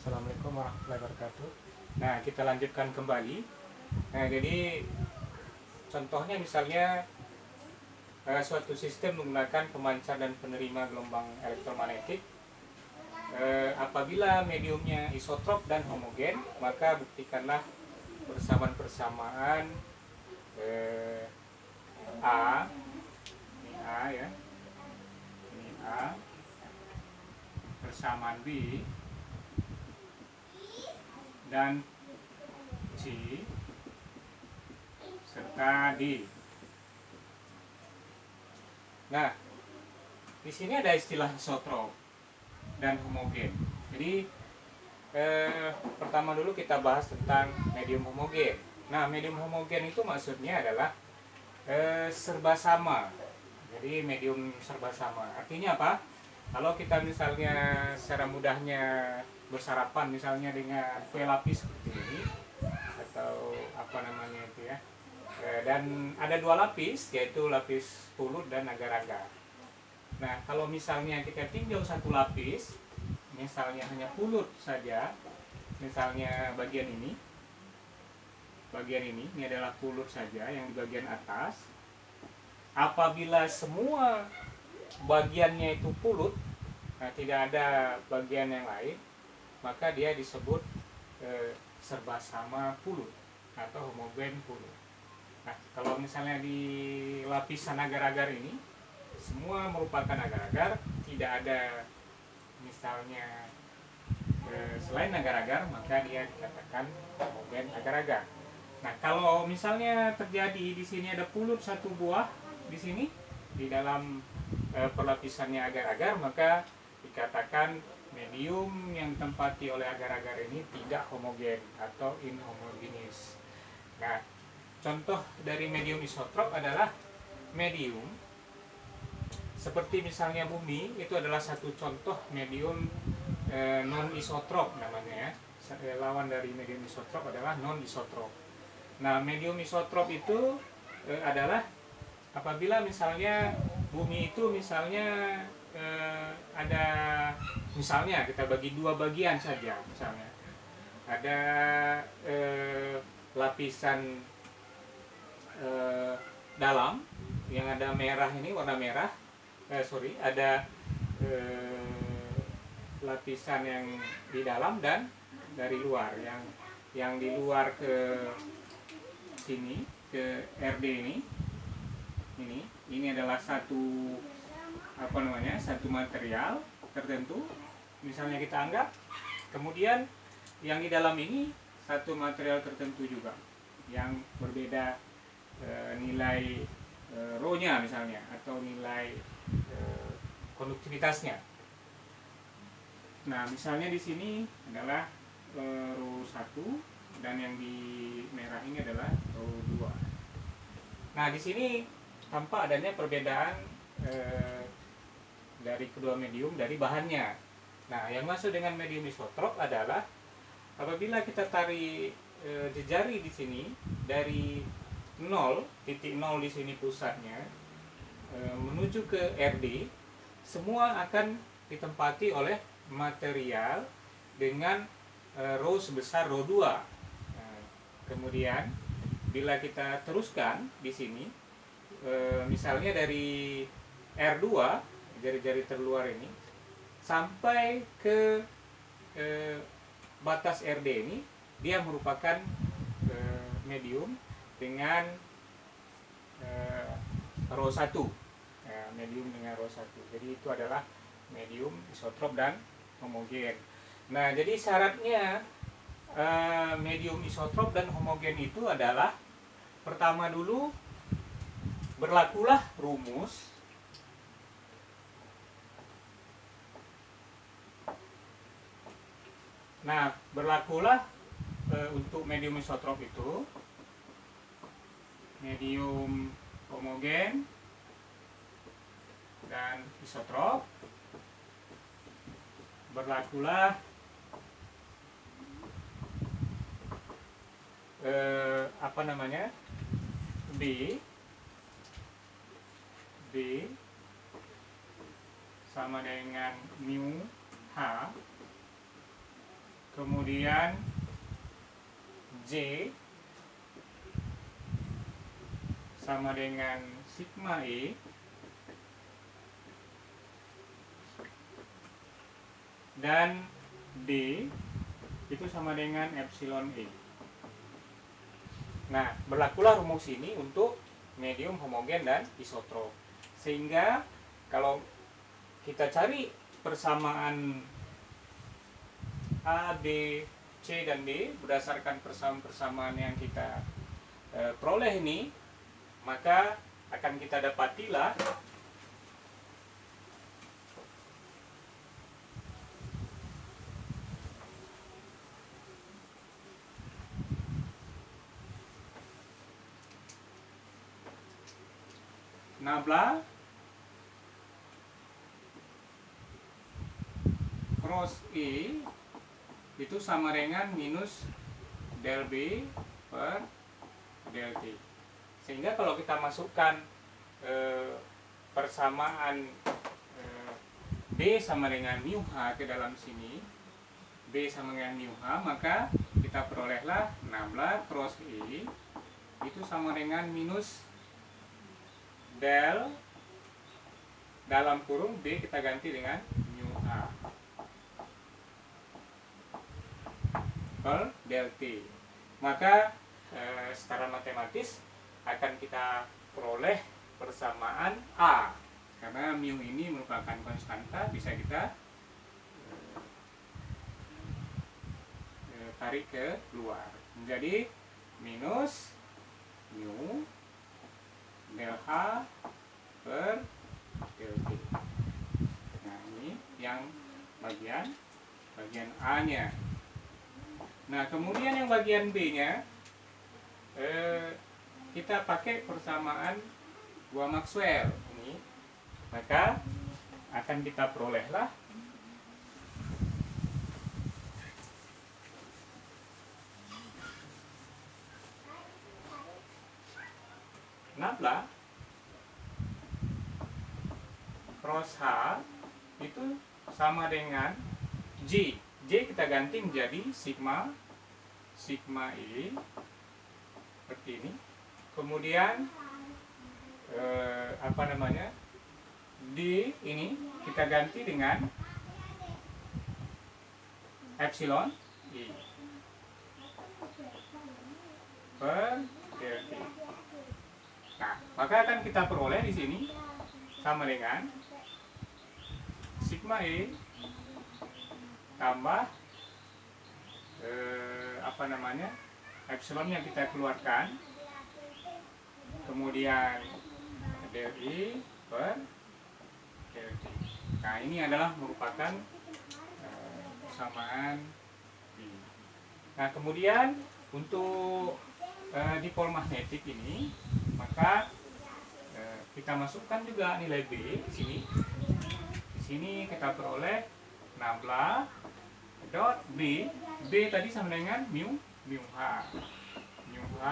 Assalamualaikum warahmatullahi wabarakatuh. Nah, kita lanjutkan kembali. Nah, jadi contohnya misalnya suatu sistem menggunakan pemancar dan penerima gelombang elektromagnetik. Apabila mediumnya isotrop dan homogen, maka buktikanlah persamaan-persamaan A, ini A ya, ini A, persamaan B dan C serta D. Nah, di sini ada istilah isotrop dan homogen. Jadi pertama dulu kita bahas tentang medium homogen. Nah, medium homogen itu maksudnya adalah serba sama. Jadi medium serba sama. Artinya apa? Kalau kita misalnya secara mudahnya bersarapan misalnya dengan kue lapis seperti ini atau apa namanya itu ya. Dan ada dua lapis, yaitu lapis pulut dan agar-agar. Nah, kalau misalnya kita tinjau satu lapis, misalnya hanya pulut saja, misalnya bagian ini adalah pulut saja yang di bagian atas. Apabila semua bagiannya itu pulut, nah tidak ada bagian yang lain, maka dia disebut serba sama pulut atau homogen pulut. Nah, kalau misalnya di lapisan agar-agar ini semua merupakan agar-agar, tidak ada misalnya selain agar-agar, maka dia dikatakan homogen agar-agar. Nah, kalau misalnya terjadi di sini ada pulut satu buah di sini di dalam perlapisannya agar-agar, maka dikatakan medium yang ditempati oleh agar-agar ini tidak homogen atau inhomogeneous. Nah, contoh dari medium isotrop adalah medium seperti misalnya bumi, itu adalah satu contoh medium non isotrop namanya ya. Lawan dari medium isotrop adalah non isotrop. Nah, medium isotrop itu adalah apabila misalnya bumi itu misalnya ada, misalnya kita bagi dua bagian saja, misalnya ada lapisan dalam yang ada merah, ini warna merah, ada lapisan yang di dalam dan dari luar, yang di luar ke sini ke RD ini adalah satu satu material tertentu, misalnya kita anggap, kemudian yang di dalam ini satu material tertentu juga yang berbeda nilai rho-nya misalnya atau nilai konduktivitasnya. Nah, misalnya di sini adalah rho 1 dan yang di merah ini adalah rho 2. Nah, di sini tampak adanya perbedaan dari kedua medium dari bahannya. Nah, yang masuk dengan medium isotrop adalah apabila kita tarik jejari di sini dari 0, titik 0 di sini pusatnya, menuju ke RD, semua akan ditempati oleh material dengan rho sebesar rho 2. Nah, kemudian bila kita teruskan di sini, misalnya dari R2, jari-jari terluar ini, sampai ke batas RD ini, dia merupakan medium dengan rho 1. Medium dengan rho 1. Jadi itu adalah medium isotrop dan homogen. Nah, jadi syaratnya medium isotrop dan homogen itu adalah, pertama dulu berlakulah rumus untuk medium isotrop itu, medium homogen dan isotrop, berlakulah B sama dengan mu H kemudian J sama dengan sigma E, dan D itu sama dengan epsilon E. Nah, berlakulah rumus ini untuk medium homogen dan isotrop. Sehingga kalau kita cari persamaan A, B, C, dan D berdasarkan persamaan-persamaan yang kita peroleh ini, maka akan kita dapatilah nabla cross E itu sama dengan minus del B per del T. Sehingga kalau kita masukkan persamaan B sama dengan mu H ke dalam sini, B sama dengan mu H, maka kita perolehlah nabla cross E itu sama dengan minus del dalam kurung B kita ganti dengan mu H per del T. Maka secara matematis akan kita peroleh persamaan A, karena mu ini merupakan konstanta, bisa kita tarik ke luar menjadi minus mu del H per del T. Nah, ini yang bagian A nya. Nah, kemudian yang bagian B nya kita pakai persamaan dua Maxwell ini, maka akan kita perolehlah nabla cross H itu sama dengan J. J kita ganti menjadi sigma E seperti ini. Kemudian D ini kita ganti dengan epsilon E per del T. Nah, maka akan kita peroleh di sini sama dengan sigma E tambah epsilon yang kita keluarkan, kemudian del I per del T. Nah, ini adalah merupakan persamaan I. Nah, kemudian untuk dipol magnetik ini, maka kita masukkan juga nilai B di sini. Di sini kita peroleh nabla dot B. B tadi sama dengan mu H. Mu H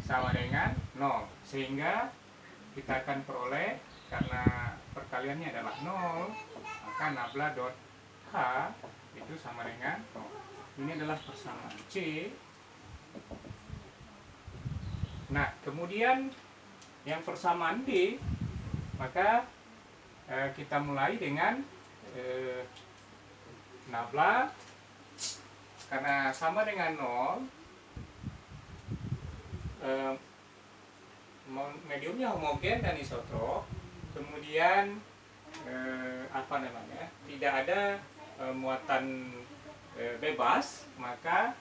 sama dengan 0. Sehingga kita akan peroleh, karena perkaliannya adalah 0, maka nabla dot H itu sama dengan 0. Ini adalah persamaan C. Nah, kemudian yang persamaan D, maka kita mulai dengan nabla, karena sama dengan 0, mediumnya homogen dan isotrop, kemudian tidak ada muatan bebas, maka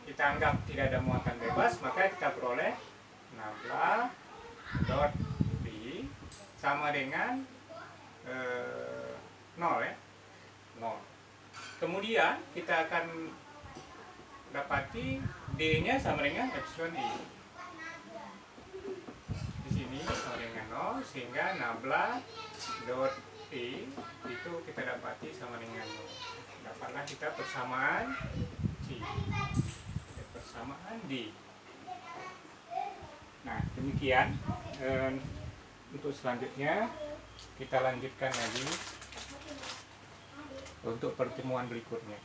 kita anggap tidak ada muatan bebas, maka kita peroleh nabla dot B sama dengan 0 ya, 0. Kemudian kita akan dapati D-nya sama dengan epsilon E. Di sini sama dengan 0, sehingga nabla dot E itu kita dapati sama dengan 0. Dapatlah kita persamaan C, persamaan D. Nah, demikian. Untuk selanjutnya kita lanjutkan lagi untuk pertemuan berikutnya.